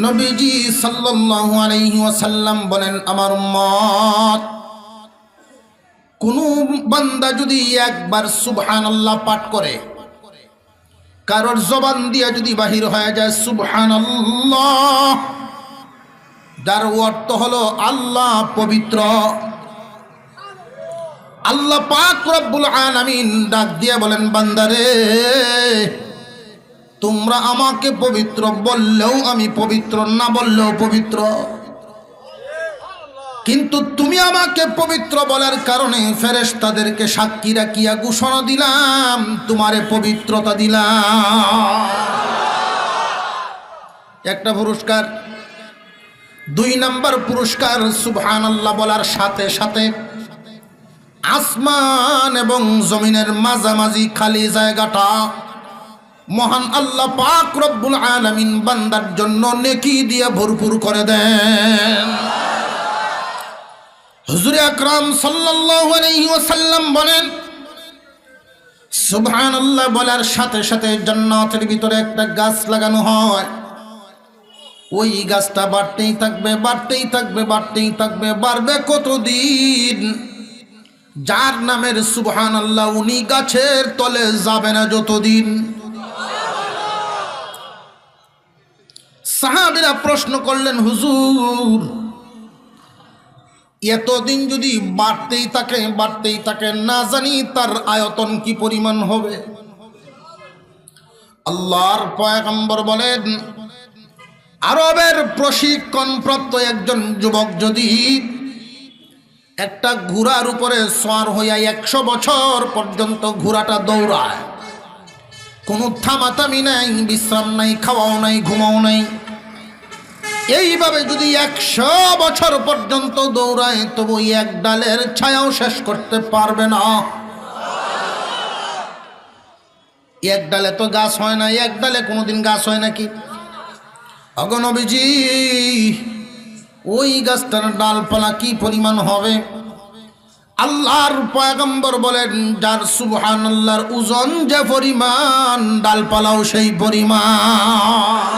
নবীজি সাল্লাল্লাহু আলাইহি ওয়াসাল্লাম বলেন, আমার উম্মত কোন বান্দা যদি একবার সুবহানাল্লাহ পাঠ করে, কারোর জবান দিয়া যদি বাহির হয়ে যায় সুবহানাল্লাহ, যার অর্থ হলো আল্লাহ পবিত্র, আল্লাহ পাক রব্বুল আলামিন ডাক দিয়ে বলেন, বান্দারে তোমরা আমাকে পবিত্র বললেও আমি পবিত্র, না বললেও পবিত্র, কিন্তু তুমি আমাকে পবিত্র বলার কারণে ফেরেশতাদেরকে সাক্ষী রাখিয়া ঘোষণা দিলাম তোমারে পবিত্রতা দিলাম। একটা পুরস্কার। 2 নাম্বার পুরস্কার, সুবহানাল্লাহ বলার সাথে সাথে আসমান এবং জমিনের মাঝামাঝি খালি জায়গাটা মহান আল্লাহ পাক রব্বুল আলামিন বান্দার জন্য নেকি দিয়ে ভরপুর করে দেন। হুজুর আকরাম সাল্লাল্লাহু আলাইহি ওয়াসাল্লাম বলেন, সুবহানাল্লাহ বলার সাথে সাথে জান্নাতের ভিতরে একটা গাছ লাগানো হয়, ওই গাছটা বাড়তেই থাকবে, বাড়তেই থাকবে, বাড়তেই থাকবে, বাড়বে কতদিন? যার নামের সুবহানাল্লাহ উনি গাছের তলে যাবে না যতদিন। সাহাবীরা প্রশ্ন করলেন, হুজুর এতদিন যদি বাড়তেই থাকে বাড়তেই থাকে, না জানি তার আয়তন কি পরিমাণ হবে? আল্লাহর পয়গম্বর বলেন, আরবের প্রশিক্ষণপ্রাপ্ত একজন যুবক যদি একটা ঘোড়ার উপরে সওয়ার হইয়া 100 বছর পর্যন্ত ঘোড়াটা দৌড়ায়, কোনো থামাথামি নাই, বিশ্রাম নাই, খাওয়াও নাই, ঘুমাও নাই, এইভাবে যদি 100 বছর পর্যন্ত দৌড়ায়, তবু এক ডালের ছায়াও শেষ করতে পারবে না। এক ডালে তো গাছ হয় না, এক ডালে কোনোদিন গাছ হয় নাকি? ওগো নবীজি, ওই গাছটার ডালপালা কি পরিমাণ হবে? আল্লাহর পয়গম্বর বলেন, যার সুবহানাল্লাহর ওজন যে পরিমাণ, ডালপালাও সেই পরিমাণ।